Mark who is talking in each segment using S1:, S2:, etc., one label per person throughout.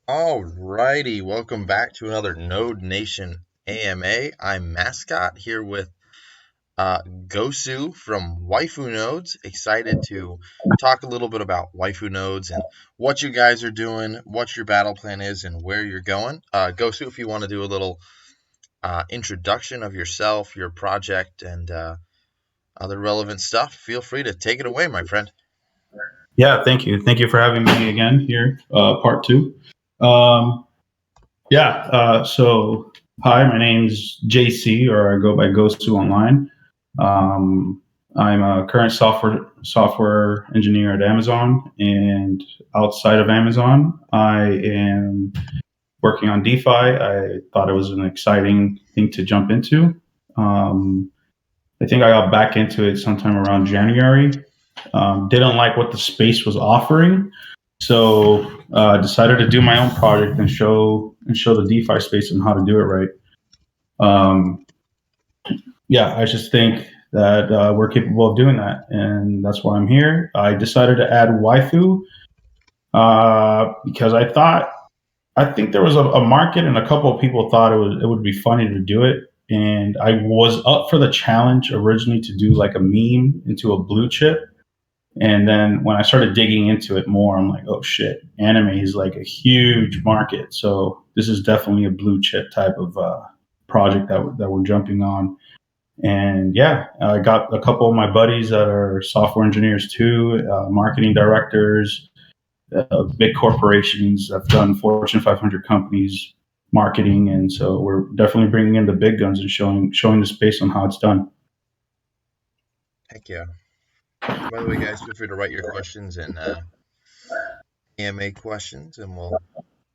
S1: All righty, welcome back to another Node Nation AMA. I'm Mascot here with Gosu from Waifu Nodes. Excited to talk a little bit about Waifu Nodes and what you guys are doing, what your battle plan is, and where you're going. Gosu, if you want to do a little introduction of yourself, your project, and other relevant stuff, feel free to take it away, my friend.
S2: Yeah, thank you. Thank you for having me again here, part two. Um, so hi, my name's JC, or I go by Ghost2 online. Um, I'm a current software engineer at Amazon, and outside of Amazon, I am working on DeFi. I thought it was an exciting thing to jump into. Um, I think I got back into it sometime around January. Didn't like what the space was offering, so decided to do my own project and show the DeFi space and how to do it right. Um, I just think that we're capable of doing that, and that's why I'm here. I decided to add Waifu because I think there was a market, and a couple of people thought it would be funny to do it. And I was up for the challenge originally to do like a meme into a blue chip. And then when I started digging into it more, I'm like, oh shit, anime is like a huge market. So this is definitely a blue chip type of project that we're jumping on. And yeah, I got a couple of my buddies that are software engineers too, marketing directors, big corporations. I've done Fortune 500 companies marketing, and so we're definitely bringing in the big guns and showing the space on how it's done.
S1: Heck yeah. By the way, guys, feel free to write your questions in AMA questions, and we'll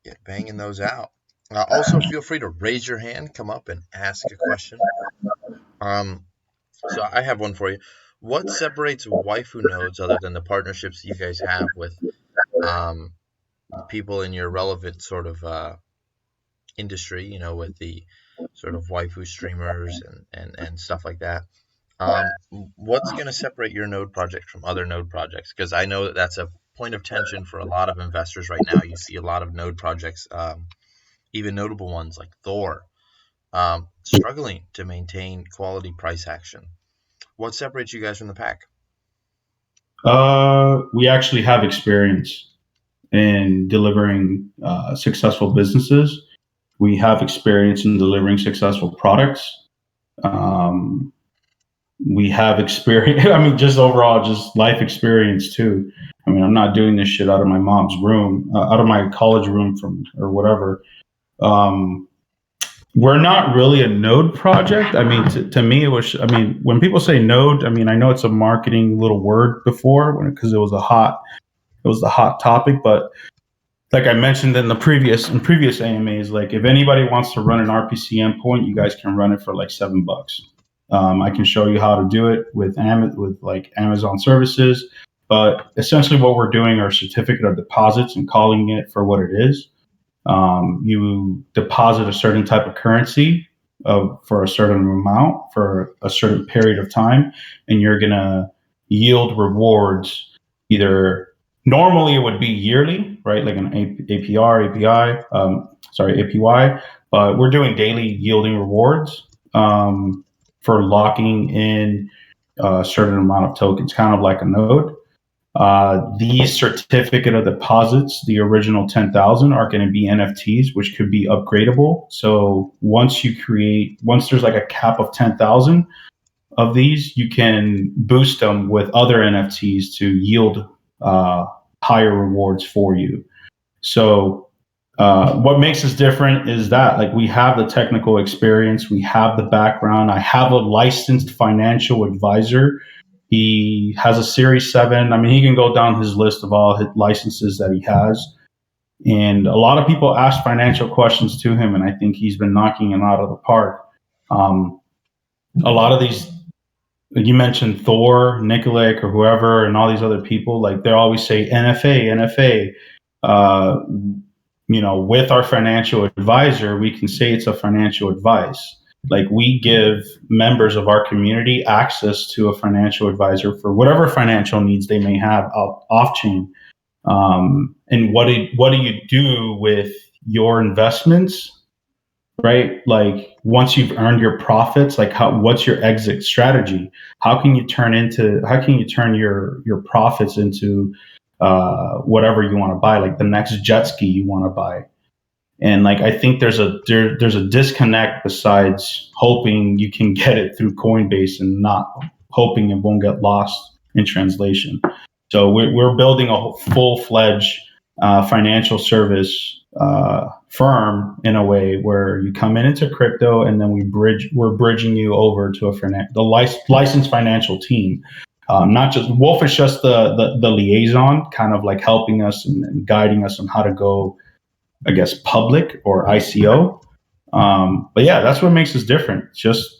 S1: get banging those out. Also, feel free to raise your hand, come up and ask a question. Um, so I have one for you. What separates waifu nodes other than the partnerships you guys have with um, people in your relevant sort of industry, with the sort of waifu streamers and stuff like that? Um, what's going to separate your node project from other node projects? Because I know that that's a point of tension for a lot of investors right now. You see a lot of node projects, even notable ones like Thor, struggling to maintain quality price action. What separates you guys from the pack?
S2: We actually have experience in delivering successful businesses. We have experience in delivering successful products. Um, we have experience. I mean, just overall, just life experience too. I mean, I'm not doing this shit out of my mom's room, out of my college room from or whatever. Um, we're not really a node project. I mean, to me, it was. I mean, when people say node, I mean, I know it's a marketing little word before because it was the hot topic. But like I mentioned in previous AMAs, like if anybody wants to run an RPC endpoint, you guys can run it for like $7. I can show you how to do it with like Amazon services. But essentially, what we're doing are certificate of deposits and calling it for what it is. You deposit a certain type of currency for a certain amount for a certain period of time, and you're gonna yield rewards. Either normally it would be yearly, right, like an APR, API, APY, but we're doing daily yielding rewards for locking in a certain amount of tokens, kind of like a node. These certificate of deposits, the original 10,000, are going to be NFTs, which could be upgradable. So once there's like a cap of 10,000 of these, you can boost them with other NFTs to yield higher rewards for you. So what makes us different is that like we have the technical experience, we have the background. I have a licensed financial advisor. He has a Series 7. I mean, he can go down his list of all his licenses that he has. And a lot of people ask financial questions to him, and I think he's been knocking them out of the park. Um, a lot of these, you mentioned Thor, Nikolai, or whoever, and all these other people, like they always say NFA, NFA. Uh, with our financial advisor, we can say it's a financial advice. Like we give members of our community access to a financial advisor for whatever financial needs they may have off chain. and what do you do with your investments, right? Like once you've earned your profits, like what's your exit strategy? How can you turn your profits into whatever you want to buy, like the next jet ski you want to buy? And like I think there's a disconnect besides hoping you can get it through Coinbase and not hoping it won't get lost in translation. So we're building a full-fledged financial service firm in a way where you come into crypto and then we're bridging you over to the licensed financial team. Not just Wolf is just the liaison, kind of like helping us and guiding us on how to go, I guess, public or ICO. But yeah, that's what makes us different. Just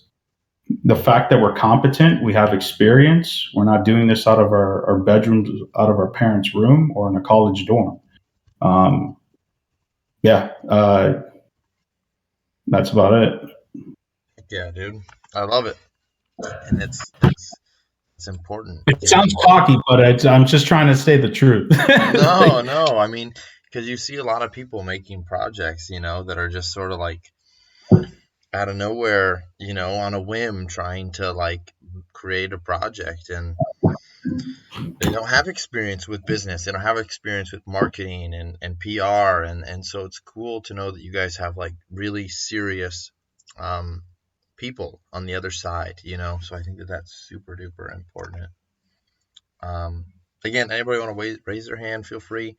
S2: the fact that we're competent, we have experience. We're not doing this out of our bedrooms, out of our parents' room, or in a college dorm. Um, yeah, that's about it.
S1: Yeah, dude. I love it. And it's important,
S2: It
S1: you know.
S2: sounds cocky, but I'm just trying to say the truth.
S1: No, no. I mean, because you see a lot of people making projects, that are just sort of like out of nowhere, on a whim, trying to like create a project, and they don't have experience with business. They don't have experience with marketing and PR, and so it's cool to know that you guys have like really serious um, people on the other side. So I think that that's super duper important. Um, Again, anybody want to raise their hand? Feel free.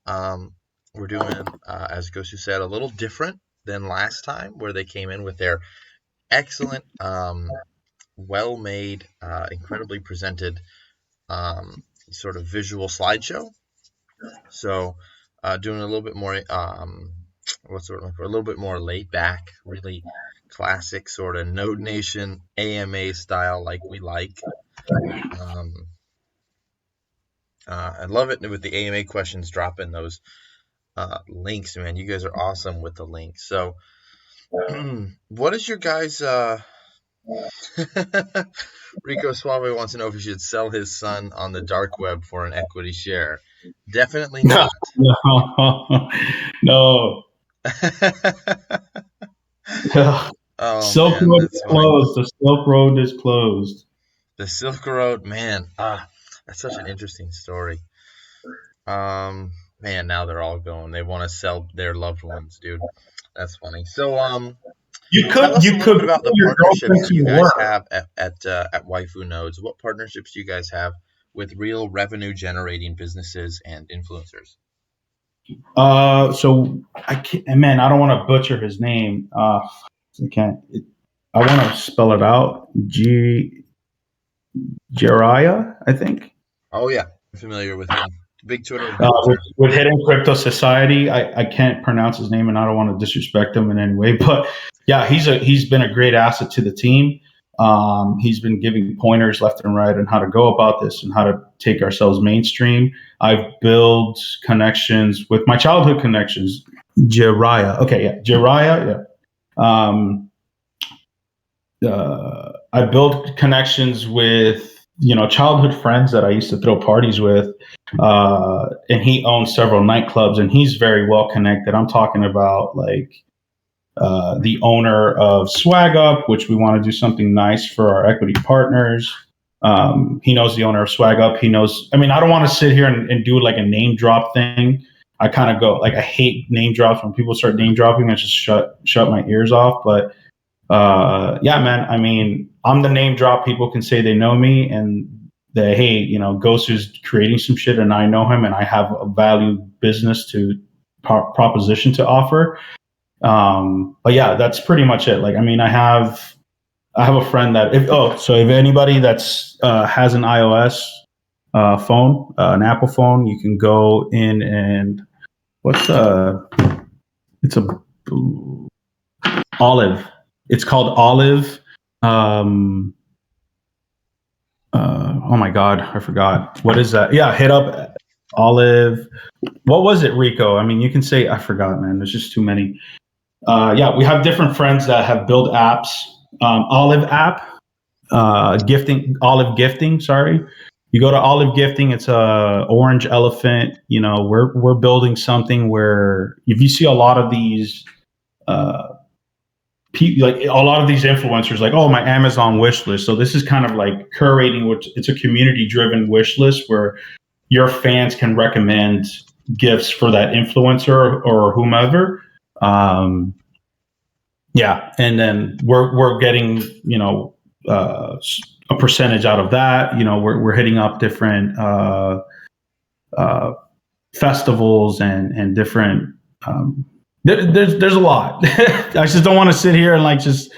S1: We're doing, as Gosu said, a little different than last time, where they came in with their excellent, well-made, incredibly presented sort of visual slideshow. So, doing a little bit more, what's the word for a little bit more laid back, really classic sort of Node Nation AMA style, like we like. Um, I love it with the AMA questions dropping those links, man. You guys are awesome with the links. So, what is your guys' Rico Suave wants to know if he should sell his son on the dark web for an equity share. Definitely
S2: No,
S1: not.
S2: no, no.
S1: Oh
S2: Silk
S1: man,
S2: Road is
S1: that's funny.
S2: closed. The Silk Road is closed.
S1: The Silk Road, man. That's such an interesting story. Man, now they're all going. They want to sell their loved ones, dude. That's funny. So, tell us a
S2: You
S1: little
S2: could
S1: bit about
S2: pull
S1: the
S2: your girlfriend
S1: partnerships
S2: to
S1: you guys
S2: work.
S1: have at Waifu Nodes. What partnerships do you guys have with real revenue generating businesses and influencers?
S2: So I can't, man, I don't want to butcher his name. I can't. I want to spell it out. Jiraiya, I think.
S1: Oh yeah, I'm familiar with him. Big Twitter
S2: With,
S1: influencer.
S2: with Hidden Crypto Society. I can't pronounce his name, and I don't want to disrespect him in any way. But yeah, he's been a great asset to the team. He's been giving pointers left and right on how to go about this and how to take ourselves mainstream. I've built connections with my childhood connections. Jiraiya. Okay, yeah. Jiraiya, yeah. I built connections with childhood friends that I used to throw parties with, and he owns several nightclubs, and he's very well connected. I'm talking about like the owner of Swag Up, which we want to do something nice for our equity partners. He knows the owner of Swag Up. He knows. I mean, I don't want to sit here and do like a name drop thing. I kind of go like I hate name drops when people start name dropping. I just shut my ears off, but yeah, man. I mean, I'm the name drop. People can say they know me and that, hey, Ghost creating some shit and I know him and I have a value business to proposition to offer. But yeah, that's pretty much it. Like, I mean, I have a friend that if anybody that's has an iOS phone, an Apple phone, you can go in and what's it's a Olive. It's called Olive. Um, oh my God, I forgot. What is that? Yeah, hit up Olive. What was it, Rico? I mean, you can say I forgot, man. There's just too many. Yeah, we have different friends that have built apps. Olive app, gifting, Olive gifting. Sorry. You go to Olive Gifting, it's a orange elephant. We're building something where if you see a lot of these uh, like a lot of these influencers, like, oh, my Amazon wish list. So this is kind of like curating, which it's a community driven wish list where your fans can recommend gifts for that influencer or whomever. Um, yeah, and then we're getting a percentage out of that. We're hitting up different uh, festivals and different. There's a lot. I just don't want to sit here and like just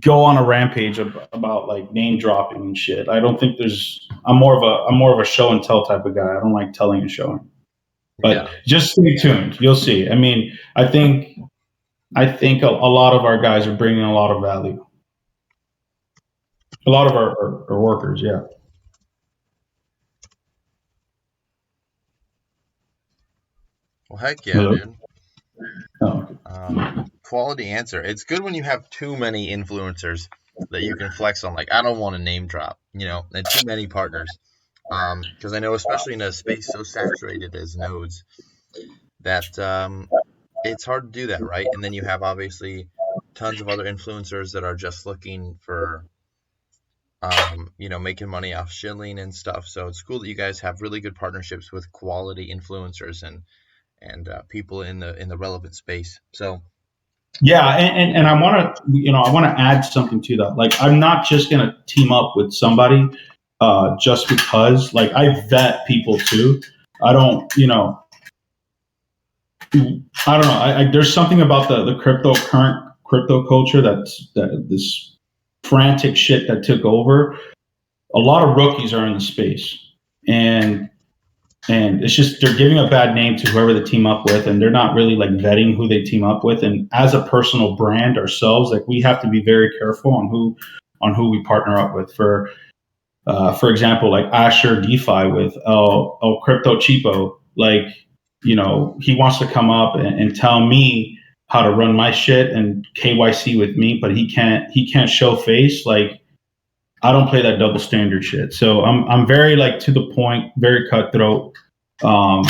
S2: go on a rampage about like name dropping and shit. I don't think there's. I'm more of a show and tell type of guy. I don't like telling and showing. But
S1: Yeah.
S2: just stay tuned. You'll see. I mean, I think a lot of our guys are bringing a lot of value. A lot of our workers, yeah.
S1: Well, heck yeah,
S2: Hello?
S1: dude.
S2: Oh,
S1: Quality answer. It's good when you have too many influencers that you can flex on. Like, I don't want to name drop, and too many partners. Because I know, especially in a space so saturated as nodes, that it's hard to do that, right? And then you have obviously tons of other influencers that are just looking for, making money off shilling and stuff. So it's cool that you guys have really good partnerships with quality influencers and people in the relevant space. So
S2: yeah, and I want to add something to that. Like, I'm not just gonna team up with somebody just because. Like, I vet people too. I don't, I don't know. There's something about the current crypto culture that this frantic shit that took over. A lot of rookies are in the space, and it's just they're giving a bad name to whoever they team up with, and they're not really like vetting who they team up with. And as a personal brand ourselves, like, we have to be very careful on who we partner up with. For example, like Asher DeFi with El Crypto Cheapo, like, he wants to come up and tell me how to run my shit and KYC with me, but he can't show face. Like, I don't play that double standard shit. So I'm very like to the point, very cutthroat. Um,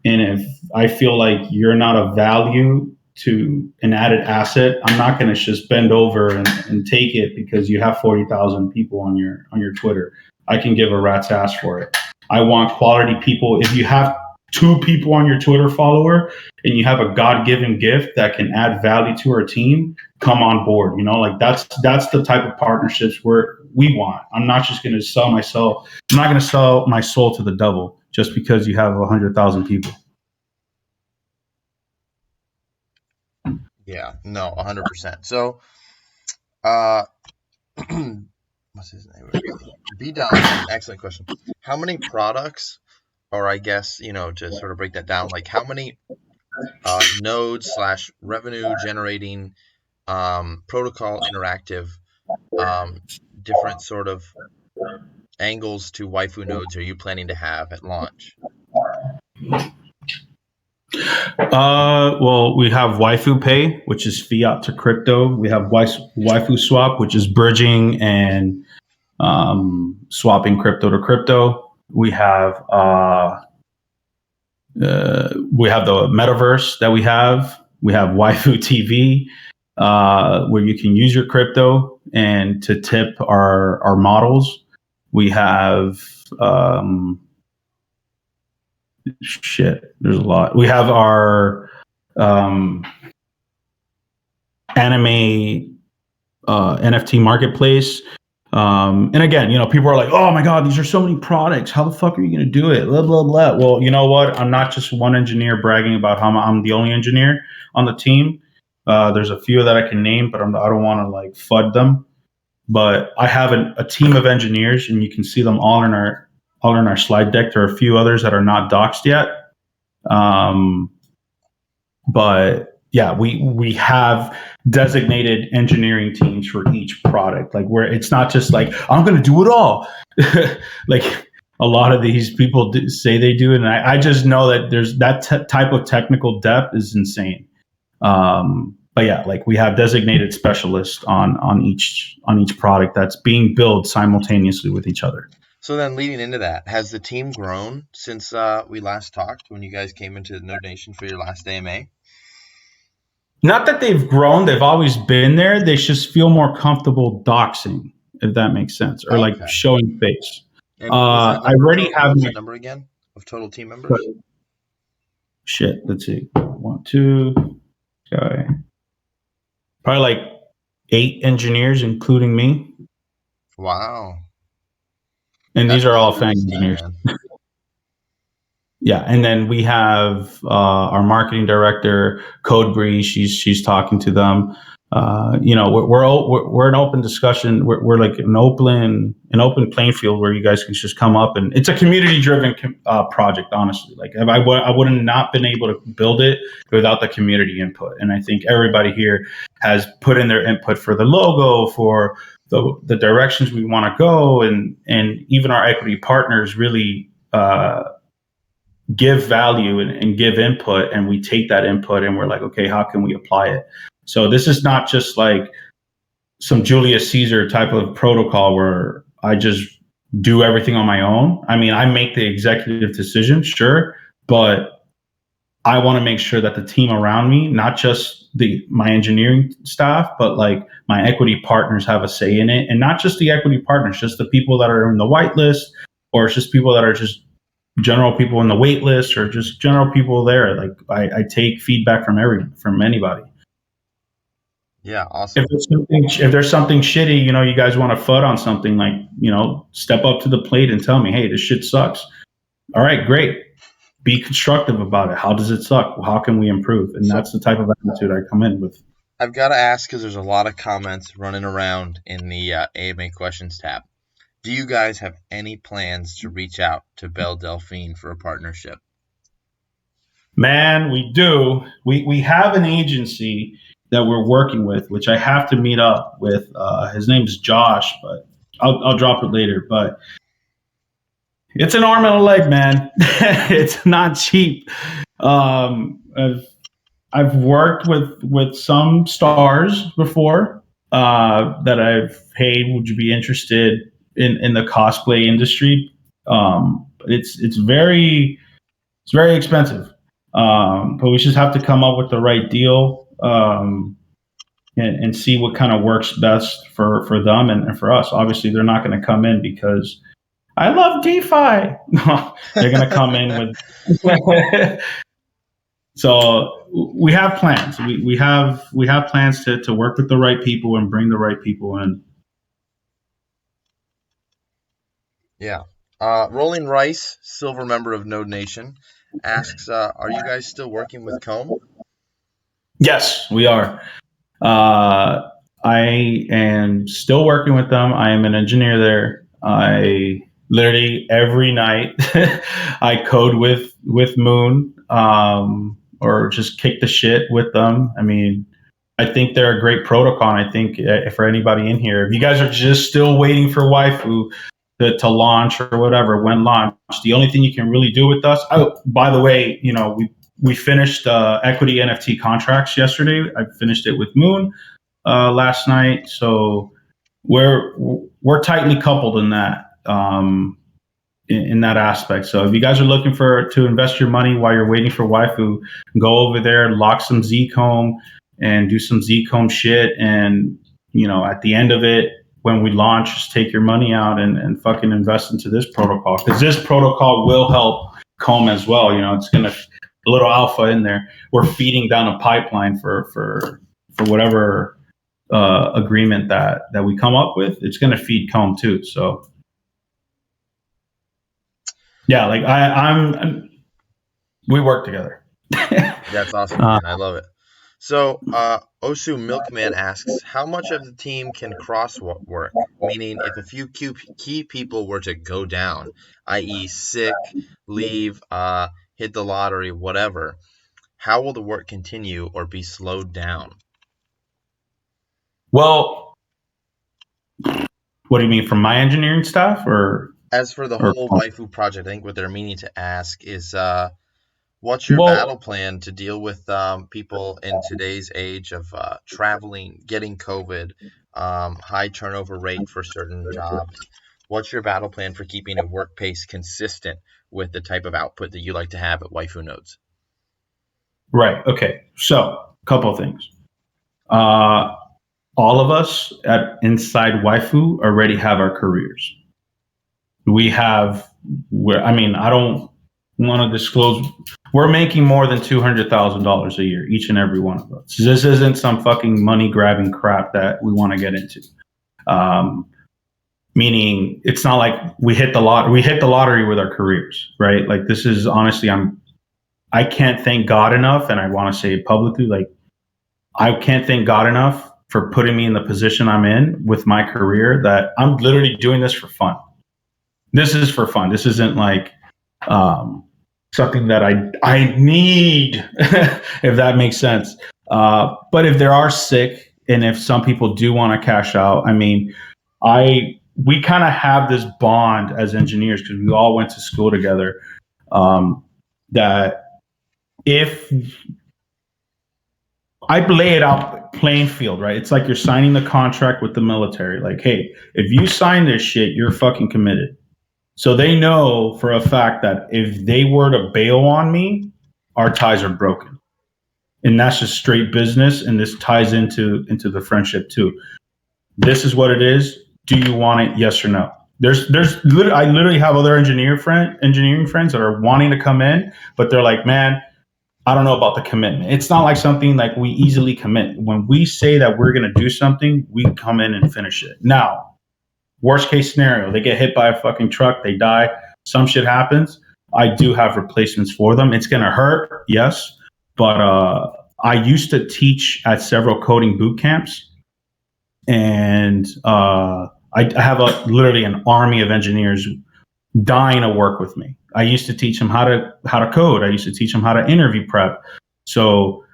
S2: and if I feel like you're not of value to an added asset, I'm not going to just bend over and take it because you have 40,000 people on your Twitter. I can give a rat's ass for it. I want quality people. If you have two people on your Twitter follower and you have a God-given gift that can add value to our team, come on board. Like, that's the type of partnerships we want. I'm not just going to sell myself. I'm not going to sell my soul to the devil just because you have 100,000 people.
S1: yeah, no, 100%. So, uh, what's his name? B Dom has an excellent question. How many products, or I guess, to sort of break that down, like how many nodes slash revenue generating protocol interactive different sort of angles to waifu nodes are you planning to have at launch?
S2: Well, we have Waifu Pay, which is fiat to crypto. We have Waifu Swap, which is bridging and swapping crypto to crypto. We have the metaverse that we have. We have Waifu TV, where you can use your crypto and to tip our models. We have shit. There's a lot. We have our anime NFT marketplace. And again, people are like, "Oh my God, these are so many products. How the fuck are you going to do it?" Blah blah blah. Well, you know what? I'm not just one engineer bragging about how I'm the only engineer on the team. There's a few that I can name, but I don't want to like FUD them. But I have a team of engineers, and you can see them all in our slide deck. There are a few others that are not doxed yet. Um, but yeah, we have designated engineering teams for each product, like where it's not just like I'm going to do it all. Like a lot of these people say they do, and I just know that there's that type of technical depth is insane. But yeah, like we have designated specialists on each product that's being built simultaneously with each other.
S1: So then, leading into that, has the team grown since we last talked when you guys came into No Nation for your last AMA?
S2: Not that they've grown, they've always been there. They just feel more comfortable doxing, if that makes sense, or like
S1: Okay.
S2: showing face.
S1: And what was that
S2: I
S1: number?
S2: already
S1: What
S2: have
S1: was
S2: my
S1: that number again of total team members?
S2: shit. Let's see, one, two, guy, probably like 8 engineers, including me,
S1: Wow,
S2: and these
S1: that's a
S2: are all
S1: hell of
S2: FANG
S1: a team,
S2: engineers.
S1: man.
S2: Yeah, and then we have our marketing director, Code Bree. She's talking to them. We're an open discussion. We're like an open playing field where you guys can just come up, and it's a community driven project. Honestly, like I would have not been able to build it without the community input, and I think everybody here has put in their input for the logo, for the directions we want to go, and even our equity partners really. Give value and give input, and we take that input and we're like, okay, how can we apply it? So this is not just like some Julius Caesar type of protocol where I just do everything on my own. I mean, I make the executive decision, sure, but I want to make sure that the team around me, not just my engineering staff, but like my equity partners have a say in it, and not just the equity partners, just the people that are in the whitelist, or it's just people that are just general people in the wait list, or just general people there. Like I take feedback from anybody.
S1: Yeah,
S2: If
S1: awesome.
S2: there's something shitty, you guys want to FUD on something, like, step up to the plate and tell me, hey, this shit sucks. All right, great. Be constructive about it. How does it suck? How can we improve? And
S1: So
S2: that's the type of attitude I come in with.
S1: I've got to ask because there's a lot of comments running around in the AMA questions tab. Do you guys have any plans to reach out to Belle Delphine for a partnership?
S2: Man, we do. We have an agency that we're working with, which I have to meet up with. His name is Josh, but I'll drop it later. But it's an arm and a leg, man. It's not cheap. I've worked with some stars before that I've, hey, would you be interested in the cosplay industry? But it's very expensive. But we just have to come up with the right deal, and see what kind of works best for them and for us. Obviously, they're not going to come in because I love DeFi. No, they're going to come in with. So we have plans. We have plans to work with the right people and bring the right people in.
S1: Yeah. Rolling Rice, silver member of Node Nation, asks, are you guys still working with Comb?
S2: Yes, we are. Uh, I am still working with them. I am an engineer there. I literally every night I code with Moon, or just kick the shit with them. I mean, I think they're a great protocol. And I think for anybody in here, if you guys are just still waiting for Waifu to launch or whatever, when launched, the only thing you can really do with us. Oh, by the way, we finished equity NFT contracts yesterday. I finished it with Moon last night, so we're tightly coupled in that. In that aspect. So if you guys are looking to invest your money while you're waiting for Waifu, go over there, lock some Zcomb, and do some Zcomb shit. And at the end of it, when we launch, just take your money out and fucking invest into this protocol, because this protocol will help Comb as well. It's gonna a little alpha in there. We're feeding down a pipeline for whatever agreement that we come up with. It's gonna feed Comb too. So yeah, like we work together.
S1: That's awesome,
S2: uh,
S1: man. I love it. So, Osu Milkman asks, how much of the team can cross work? Meaning, if a few key people were to go down, i.e., sick, leave, hit the lottery, whatever, how will the work continue or be slowed down?
S2: well, what do you mean from my engineering staff
S1: As for the
S2: or
S1: whole Waifu project, I think what they're meaning to ask is, what's your battle
S2: well,
S1: plan to deal with people in today's age of traveling, getting COVID, high turnover rate for certain jobs? What's your battle plan for keeping a work pace consistent with the type of output that you like to have at Waifu Nodes?
S2: Right. Okay. So, a couple of things. Uh, all of us at inside Waifu already have our careers. We have, I mean, I don't want to disclose. We're making more than $200,000 a year, each and every one of us. This isn't some fucking money grabbing crap that we want to get into. Um, Meaning, it's not like we hit the lot. We hit the lottery with our careers, right? Like, this is honestly, I can't thank God enough, and I want to say it publicly, like, I can't thank God enough for putting me in the position I'm in with my career, that I'm literally doing this for fun. This is for fun. This isn't like um, something that I need, if that makes sense. But if there are sick, and if some people do want to cash out, I mean, we kind of have this bond as engineers because we all went to school together. That if I lay it out plain field, right? It's like you're signing the contract with the military. Like, hey, if you sign this shit, you're fucking committed. So they know for a fact that if they were to bail on me, our ties are broken. And that's just straight business. And this ties into the friendship too. This is what it is. Do you want it? Yes or no? I literally have other engineering friends that are wanting to come in, but they're like, man, I don't know about the commitment. It's not like something like we easily commit. When we say that we're going to do something, we come in and finish it. Now, worst case scenario, they get hit by a fucking truck, they die, some shit happens. I do have replacements for them. It's going to hurt, yes. But I used to teach at several coding boot camps. And I have literally an army of engineers dying to work with me. I used to teach them how to code. I used to teach them how to interview prep. So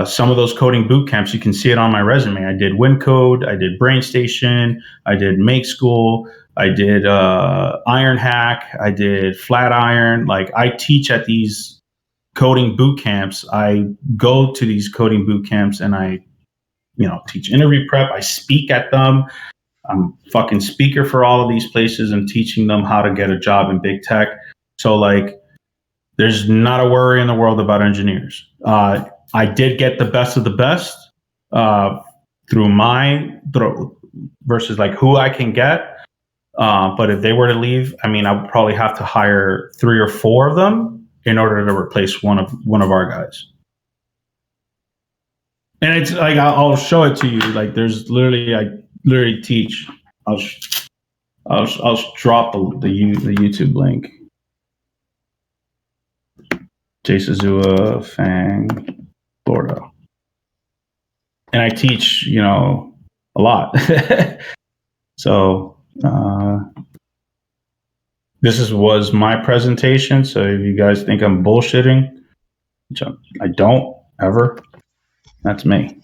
S2: some of those coding boot camps, you can see it on my resume. I did WinCode, I did BrainStation, I did Make School, I did Iron Hack, I did Flatiron. Like, I teach at these coding boot camps. I go to these coding boot camps and I, teach interview prep. I speak at them. I'm fucking speaker for all of these places and teaching them how to get a job in big tech. So, like, there's not a worry in the world about engineers. I did get the best of the best versus like who I can get. But if they were to leave, I mean, I would probably have to hire 3 or 4 of them in order to replace one of our guys. And it's like, I'll show it to you. Like, I literally teach. I'll drop the YouTube link. Jasazua, Fang, Florida. And I teach, a lot. So this was my presentation. So if you guys think I'm bullshitting, which I don't ever, that's me.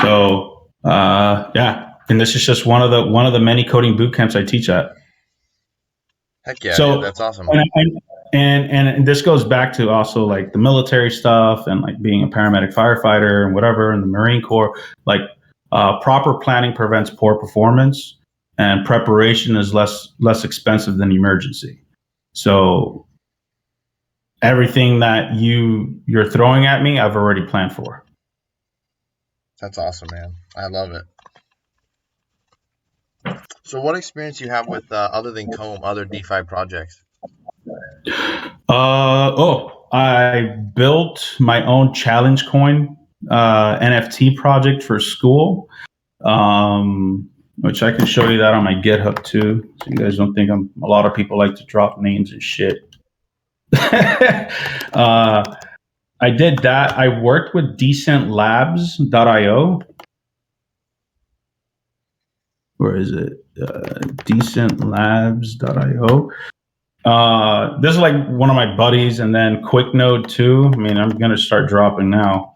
S2: So yeah, and this is just one of the many coding boot camps I teach at.
S1: Heck yeah,
S2: So
S1: dude, that's awesome.
S2: and this goes back to also like the military stuff and like being a paramedic firefighter and whatever in the Marine Corps. Like, proper planning prevents poor performance, and preparation is less expensive than emergency. So everything that you're throwing at me, I've already planned for.
S1: That's awesome, man. I love it. So what experience do you have with other than Comb, other DeFi projects?
S2: I built my own challenge coin NFT project for school, which I can show you that on my GitHub too, so you guys don't think a lot of people like to drop names and shit. I did that. I worked with decentlabs.io. Where is it? Decentlabs.io. This is like one of my buddies, and then QuickNode too. I mean, I'm gonna start dropping now.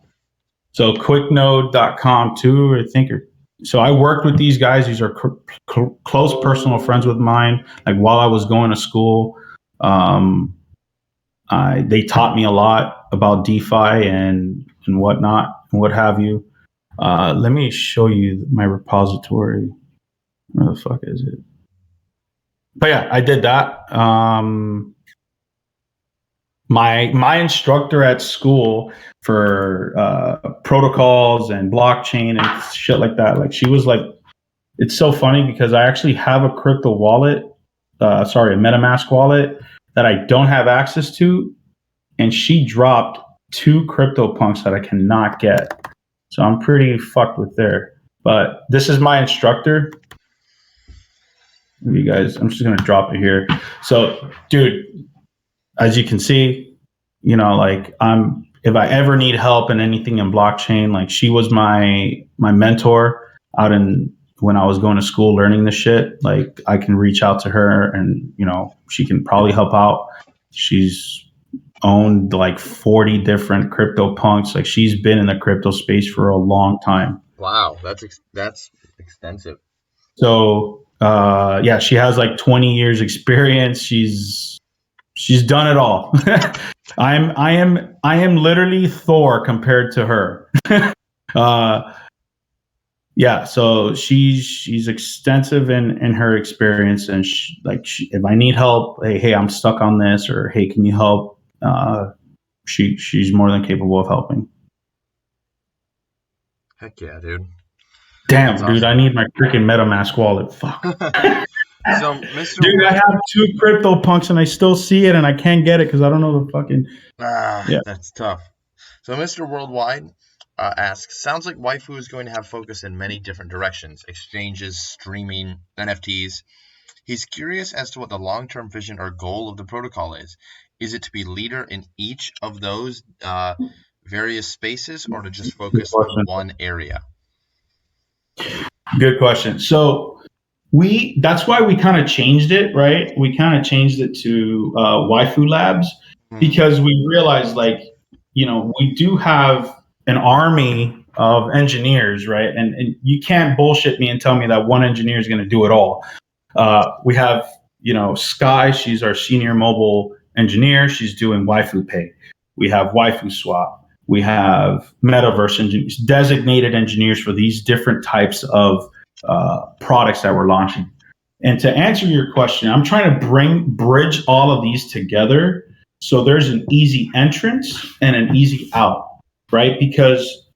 S2: So QuickNode.com too, I think. So I worked with these guys. These are close personal friends with mine. Like, while I was going to school, they taught me a lot about DeFi and whatnot and what have you. Let me show you my repository. Where the fuck is it? But yeah, I did that. My instructor at school for protocols and blockchain and shit like that, like she was like, it's so funny because I actually have a crypto wallet, sorry, a MetaMask wallet that I don't have access to, and she dropped 2 CryptoPunks that I cannot get. So I'm pretty fucked with there. But this is my instructor. You guys, I'm just gonna drop it here. So, dude, as you can see, like I'm if I ever need help in anything in blockchain, like she was my mentor out in when I was going to school learning this shit. Like I can reach out to her and she can probably help out. She's owned like 40 different crypto punks. Like she's been in the crypto space for a long time.
S1: Wow, that's extensive.
S2: So yeah, she has like 20 years experience. She's done it all. I am literally Thor compared to her. uh, yeah, so she's extensive in her experience, and if I need help, hey, I'm stuck on this, or hey, can you help? She's more than capable of helping.
S1: Heck yeah, dude. That's
S2: Damn, dude, I
S1: awesome.
S2: need my freaking MetaMask wallet. Fuck.
S1: So, Mr.
S2: Dude, I
S1: World,
S2: have 2 CryptoPunks and I still see it and I can't get it because I don't know the fucking. Yeah.
S1: that's tough. So, Mr. Worldwide asks, sounds like Waifu is going to have focus in many different directions: exchanges, streaming, NFTs. He's curious as to what the long-term vision or goal of the protocol is. Is it to be leader in each of those various spaces, or to just
S2: Good
S1: focus on
S2: question.
S1: one area?
S2: Good question. So that's why we kind of changed it, right? We kind of changed it to Waifu Labs
S1: Mhm.
S2: because we realized, like, we do have an army of engineers, right? And you can't bullshit me and tell me that one engineer is going to do it all. We have, Sky. She's our senior mobile engineer. She's doing Waifu Pay. We have Waifu Swap. We have metaverse engineers, designated engineers for these different types of products that we're launching. And to answer your question, I'm trying to bridge all of these together so there's an easy entrance and an easy out, right? Because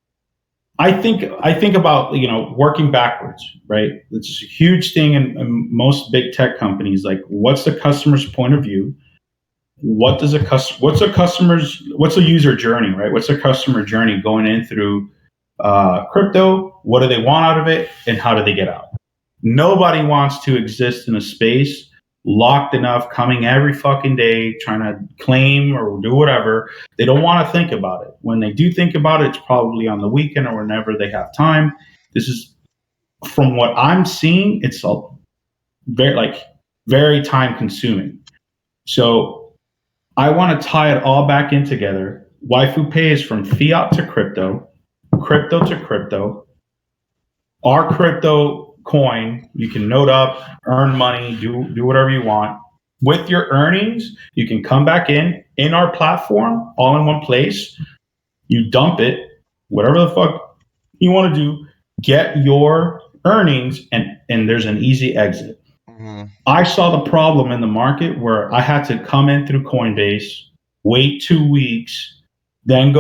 S2: I think about working backwards, right? It's a huge thing in most big tech companies. Like, what's the customer's point of view? What's a user journey, right? What's a customer journey going in through crypto? What do they want out of it, and how do they get out? Nobody wants to exist in a space locked enough, coming every fucking day, trying to claim or do whatever. They don't want to think about it. When they do think about it, it's probably on the weekend or whenever they have time. This is from what I'm seeing, it's a very time consuming. So I want to tie it all back in together. Waifu Pay is from fiat to crypto, crypto to crypto. Our crypto coin, you can note up, earn money, do whatever you want. With your earnings, you can come back in our platform, all in one place. You dump it, whatever the fuck you want to do, get your earnings, and there's an easy exit.
S1: Mm-hmm.
S2: I saw the problem in the market where I had to come in through Coinbase, wait 2 weeks, then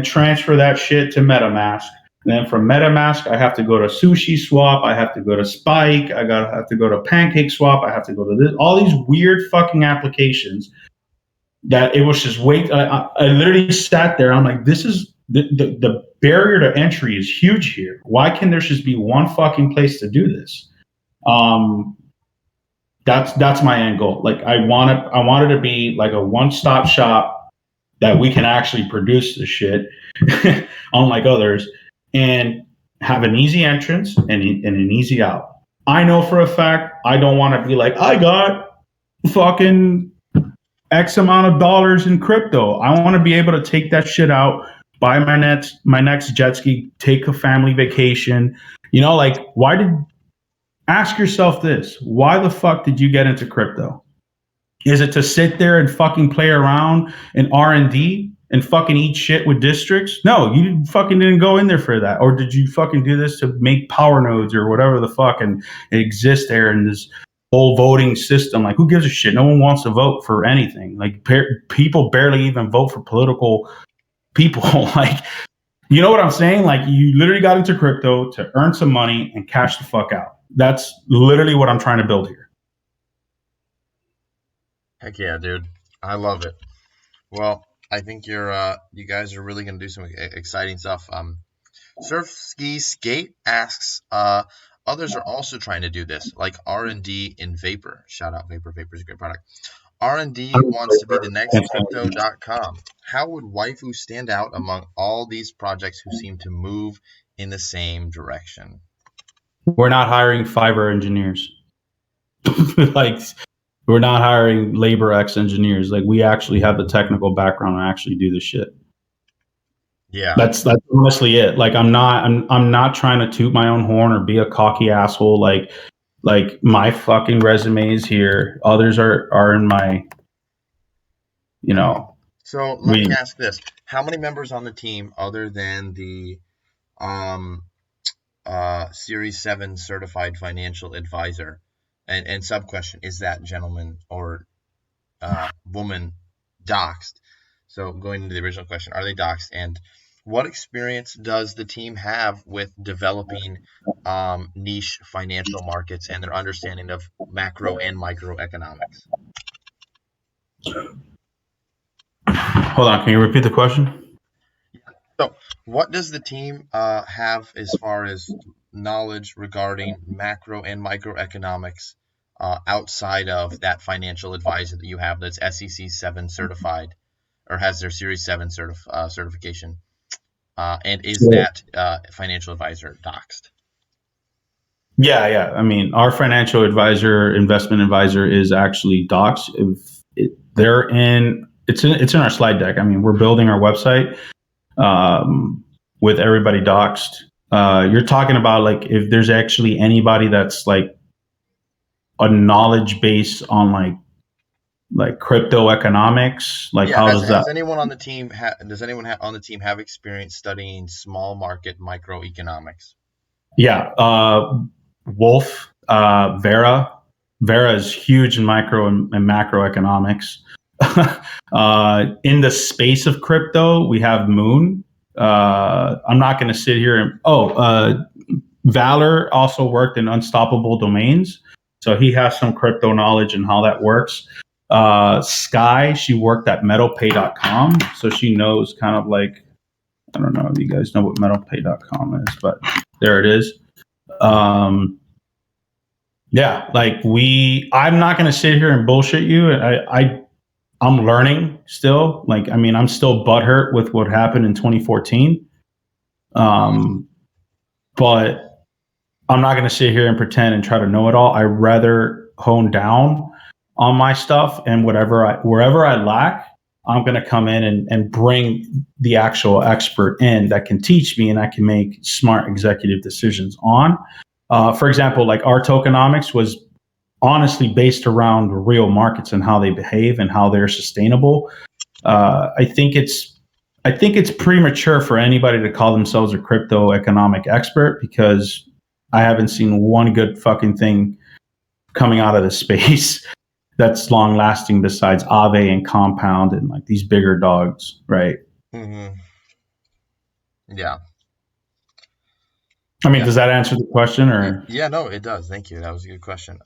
S2: transfer that shit to MetaMask. And then from MetaMask, I have to go to Sushi Swap, I have to go to Spike, have to go to Pancake Swap, I have to go to all these weird fucking applications that it was just wait. I literally sat there. I'm like, this is the barrier to entry is huge here. Why can there just be one fucking place to do this? Um, that's my end goal. Like I wanted to be like a one-stop shop that we can actually produce this shit, unlike others, and have an easy entrance and an easy out. I know for a fact I don't want to be like, I got fucking X amount of dollars in crypto. I want to be able to take that shit out, buy my next jet ski, take a family vacation. Like, ask yourself this: why the fuck did you get into crypto? Is it to sit there and fucking play around in R&D and fucking eat shit with districts? No, you fucking didn't go in there for that. Or did you fucking do this to make power nodes or whatever the fuck and exist there in this whole voting system. Like, who gives a shit? No one wants to vote for anything. Like, people barely even vote for political people. Like, you know what I'm saying? Like, you literally got into crypto to earn some money and cash the fuck out. That's literally what I'm trying to build here.
S1: Heck yeah, dude. I love it. Well, I think you guys are really gonna do some exciting stuff. Surf Ski Skate asks, others are also trying to do this, like R&D in Vapor. Shout out Vapor. Vapor is a great product. R&D wants to be the next crypto.com. How would Waifu stand out among all these projects who seem to move in the same direction?
S2: We're not hiring Fiverr engineers. Like, we're not hiring labor X engineers. Like, we actually have the technical background and actually do this shit.
S1: Yeah.
S2: That's honestly it. Like, I'm not trying to toot my own horn or be a cocky asshole. Like my fucking resume is here. Others are in my, you
S1: Mhm.
S2: know,
S1: So let me
S2: we
S1: ask this: how many members on the team, other than the um, Series 7 certified financial advisor, and sub question, is that gentleman or woman doxed? So going into the original question, are they doxed? And what experience does the team have with developing niche financial markets and their understanding of macro and microeconomics?
S2: hold on. Can you repeat the question?
S1: So, what does the team have as far as knowledge regarding macro and microeconomics outside of that financial advisor that you have that's SEC 7 certified or has their Series 7 certification? And is that financial advisor doxed?
S2: Yeah. I mean, our financial advisor, investment advisor, is actually Docs. If they're in, it's in our slide deck. I mean, we're building our website with everybody doxed. You're talking about, like, if there's actually anybody that's like a knowledge base on like crypto economics. Like,
S1: Yeah,
S2: how does that?
S1: has anyone on the team does anyone on the team have experience studying small market microeconomics?
S2: Yeah, Wolf, Vera. Vera is huge in micro and macroeconomics. In the space of crypto, we have Moon. I'm not going to sit here and Valor also worked in Unstoppable Domains, so he has some crypto knowledge and how that works. Sky, she worked at MetalPay.com, so she knows kind of like, I don't know if you guys know what MetalPay.com is, but there it is. Um, yeah, like I'm not going to sit here and bullshit you. I'm learning still. Like, I mean, I'm still butthurt with what happened in 2014.
S1: Mhm.
S2: Um, but I'm not going to sit here and pretend and try to know it all. I rather hone down on my stuff, and wherever I lack, I'm going to come in and bring the actual expert in that can teach me and I can make smart executive decisions on. For example, like, our tokenomics was honestly based around real markets and how they behave and how they're sustainable. I think it's premature for anybody to call themselves a crypto economic expert, because I haven't seen one good fucking thing coming out of the space that's long lasting besides Aave and Compound and like these bigger dogs, right?
S1: Mhm. Yeah.
S2: I mean,
S1: Yeah.
S2: does that answer the question or?
S1: Yeah, no, it does. Thank you. That was a good question.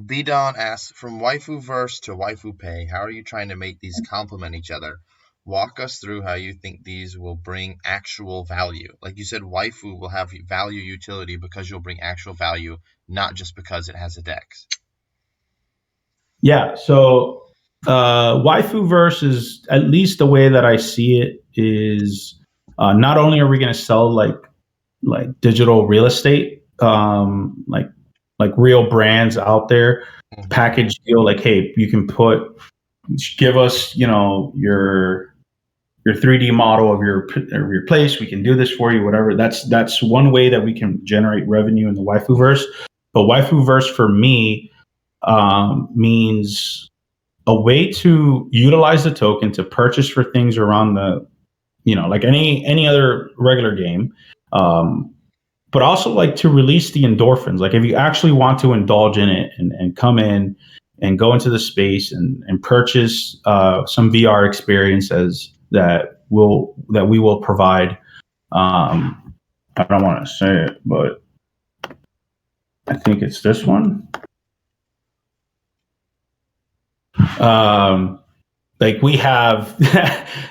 S1: B Don asks, from waifu verse to waifu pay, how are you trying to make these complement each other? Walk us through how you think these will bring actual value. Like you said, waifu will have value utility because you'll bring actual value, not just because it has a dex.
S2: Yeah. So, waifu verse is, at least the way that I see it, is not only are we going to sell like digital real estate, like real brands out there,
S1: Mm-hmm.
S2: package deal. Like, hey, you can give us, your 3D model of your place. We can do this for you, whatever. That's one way that we can generate revenue in the waifu verse. But waifu verse for me means a way to utilize the token to purchase for things around the, like any other regular game. Um, but also like to release the endorphins. Like if you actually want to indulge in it and come in and go into the space and purchase some VR experiences that we will provide. I don't want to say it, but I think it's this one. Um, like we have,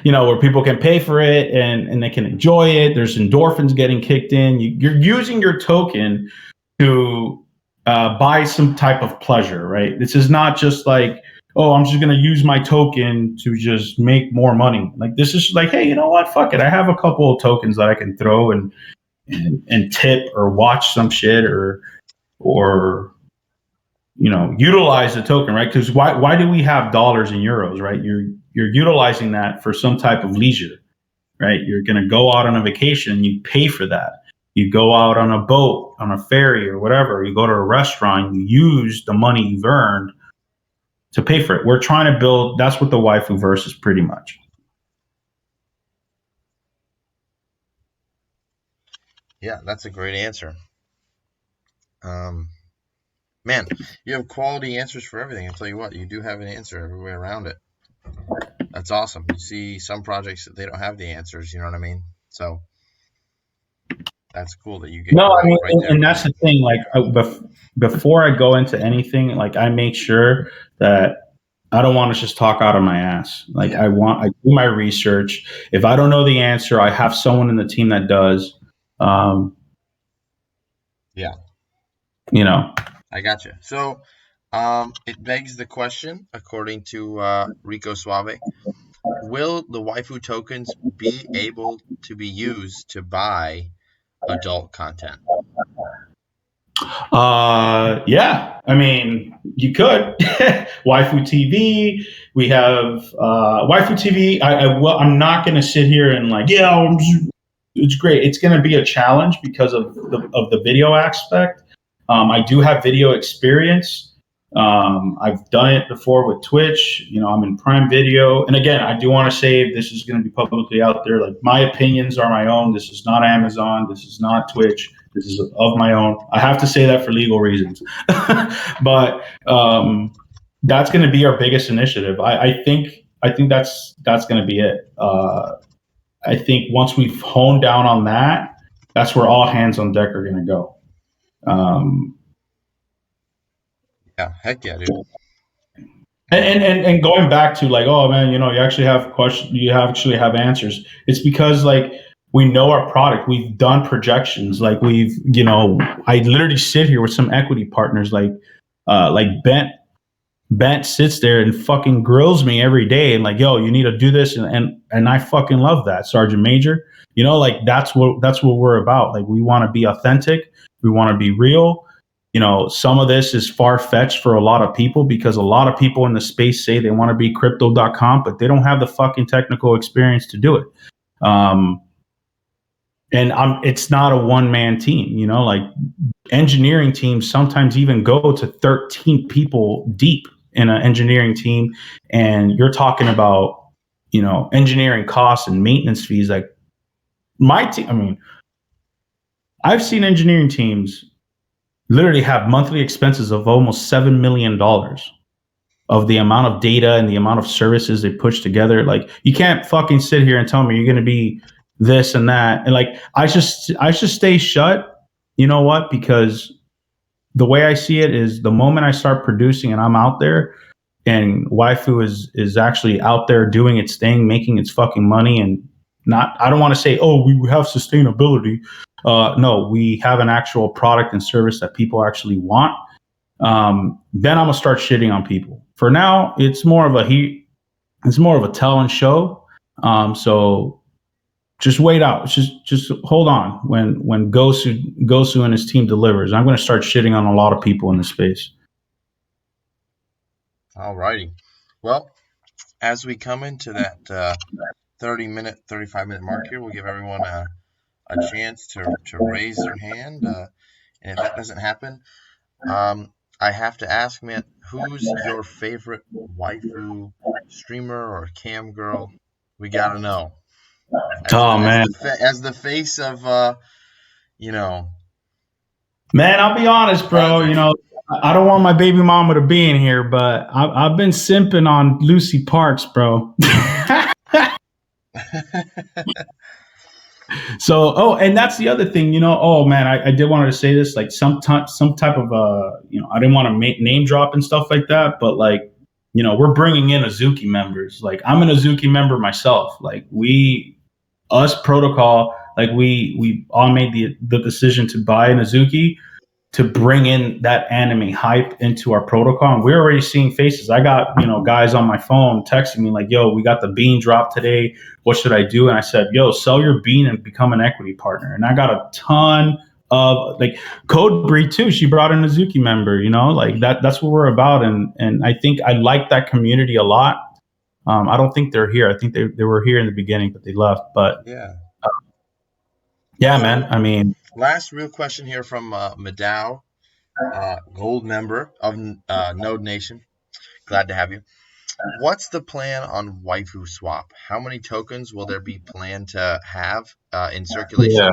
S2: where people can pay for it and they can enjoy it. There's endorphins getting kicked in. You're using your token to buy some type of pleasure, right? This is not just like, oh, I'm just going to use my token to just make more money. Like this is like, hey, you know what? Fuck it. I have a couple of tokens that I can throw and tip or watch some shit or utilize the token, right? Because why do we have dollars and euros, right? You're utilizing that for some type of leisure, right? You're going to go out on a vacation, you pay for that. You go out on a boat, on a ferry, or whatever. You go to a restaurant, you use the money you've earned to pay for it. We're trying to build. That's what the waifu verse is pretty much.
S1: Yeah, that's a great answer. Um, Man, you have quality answers for everything. I'll tell you what, you do have an answer every way around it. That's awesome. You see some projects that they don't have the answers, you know what I mean? So that's cool that you get
S2: No,
S1: your
S2: I mean,
S1: right there
S2: and
S1: with
S2: that's
S1: it.
S2: the thing. Like, before I go into anything, like, I make sure that I don't want to just talk out of my ass. Like,
S1: Yeah,
S2: I do my research. If I don't know the answer, I have someone in the team that does. Um,
S1: yeah,
S2: you know,
S1: I got you. So, it begs the question, according to Rico Suave, will the waifu tokens be able to be used to buy adult content?
S2: yeah. I mean, you could waifu TV. We have waifu TV. I'm not going to sit here and like, yeah, it's great. It's going to be a challenge because of the video aspect. I do have video experience. I've done it before with Twitch. I'm in Prime Video, and again, I do want to say this is going to be publicly out there. Like my opinions are my own. This is not Amazon. This is not Twitch. This is of my own. I have to say that for legal reasons, but that's going to be our biggest initiative. I think that's going to be it. I think once we've honed down on that, that's where all hands on deck are going to go. Um,
S1: Yeah, heck yeah, dude.
S2: and going back to like, oh man, you actually have questions, actually have answers. It's because like we know our product, we've done projections, like I literally sit here with some equity partners, like Bent sits there and fucking grills me every day and like, yo, you need to do this, and I fucking love that, Sergeant Major. Like that's what we're about. Like we want to be authentic, we want to be real. Some of this is far fetched for a lot of people because a lot of people in the space say they want to be crypto.com, but they don't have the fucking technical experience to do it. Um, and it's not a one man team, like engineering teams sometimes even go to 13 people deep in an engineering team, and you're talking about engineering costs and maintenance fees. Like my team, I mean, I've seen engineering teams literally have monthly expenses of almost $7 million of the amount of data and the amount of services they push together. Like you can't fucking sit here and tell me you're going to be this and that, and like I just stay shut. You know what? Because the way I see it is the moment I start producing and I'm out there and waifu is actually out there doing its thing, making its fucking money, and not, I don't want to say, oh, we have sustainability. No, we have an actual product and service that people actually want. Then I'm gonna start shitting on people. For now, it's more of a tell and show. So just wait out. Just hold on. When Gosu and his team delivers, I'm going to start shitting on a lot of people in the space.
S1: Alrighty. Well, as we come into that 30-minute, 35-minute mark here, we'll give everyone a chance to raise their hand. And if that doesn't happen, I have to ask, man, who's your favorite waifu streamer or cam girl? We gotta know. As
S2: Oh
S1: the as
S2: man,
S1: the fa- as the face of you know
S2: Man, I'll be honest, bro.
S1: Surprising.
S2: I don't want my baby mama to be in here, but I've been simping on Lucy Parks, bro. So, oh, and that's the other thing, Oh man, I did want to say this, like some type of I didn't want to name drop and stuff like that, but like, we're bringing in Azuki members. Like, I'm an Azuki member myself. Like, us protocol, like we all made the decision to buy an Azuki to bring in that anime hype into our protocol. And we're already seeing faces. I got, guys on my phone texting me like, yo, we got the bean drop today. What should I do? And I said, yo, sell your bean and become an equity partner. And I got a ton of like Code Breed too. She brought in a Zuki member, like that's what we're about. And I think I like that community a lot. I don't think they're here. I think they were here in the beginning, but they left. But
S1: Yeah.
S2: yeah, man.
S1: So
S2: I mean,
S1: last real question here from Madao, gold member of Node Nation. Glad to have you. What's the plan on Waifu Swap? How many tokens will there be planned to have in
S2: yeah,
S1: circulation?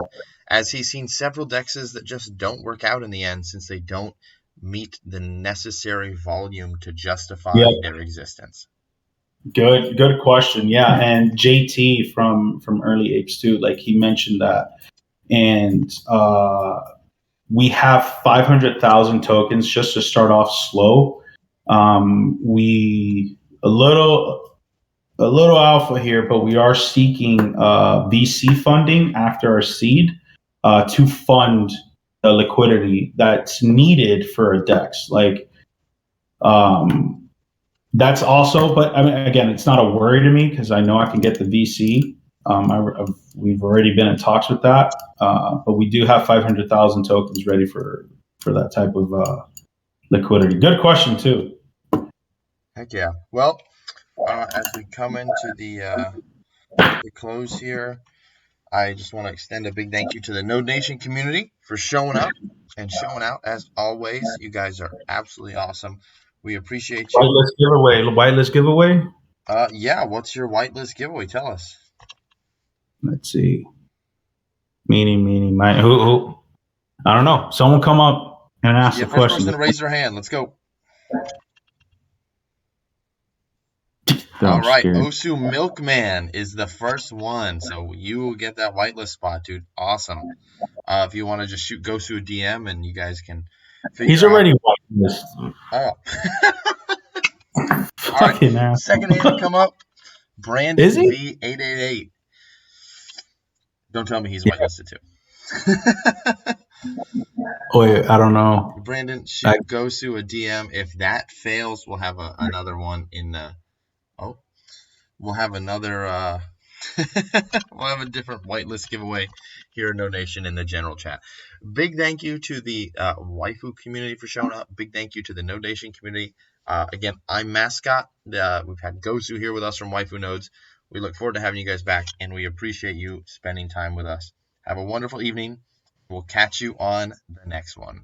S1: As he's seen several dexes that just don't work out in the end since they don't meet the necessary volume to
S2: yeah.
S1: justify their existence.
S2: Good question. Yeah, and JT from Early Apes too, like he mentioned that, and we have 500,000 tokens just to start off slow. We a little alpha here, but we are seeking VC funding after our seed to fund the liquidity that's needed for a DEX. Like, um, that's also, but I mean, again, it's not a worry to me because I know I can get the VC. We've already been in talks with that, but we do have 500,000 tokens ready for that type of liquidity. Good question too.
S1: Heck yeah. Well, as we come into the close here, I just want to extend a big thank you to the Node Nation community for showing up and showing out as always. You guys are absolutely awesome. We appreciate you.
S2: Whitelist giveaway. Whitelist giveaway.
S1: Yeah, what's your whitelist giveaway? Tell us.
S2: Let's see. Meaning, my who? I don't know. Someone come up and ask
S1: Yeah,
S2: the
S1: first
S2: question.
S1: person to raise their hand. Let's go. All
S2: I'm
S1: right,
S2: scared.
S1: Osu Milkman is the first one, so you will get that whitelist spot, dude. Awesome. If you want to just shoot Gosu a DM and you guys can
S2: He's
S1: figure out.
S2: already whitelist.
S1: Oh, all right.
S2: Fucking ass.
S1: Second hand to come up,
S2: Is
S1: Brandon
S2: he?
S1: V888. Don't tell me he's
S2: Yeah.
S1: whitelisted too.
S2: Wait, I don't know.
S1: Brandon,
S2: I,
S1: shoot Gosu a DM. If that fails, we'll have another one in the. Oh, we'll have another. We'll have a different whitelist giveaway here in No Nation in the general chat. Big thank you to the Waifu community for showing up. Big thank you to the No Nation community. Again, I'm Mascot. We've had Gosu here with us from Waifu Nodes. We look forward to having you guys back, and we appreciate you spending time with us. Have a wonderful evening. We'll catch you on the next one.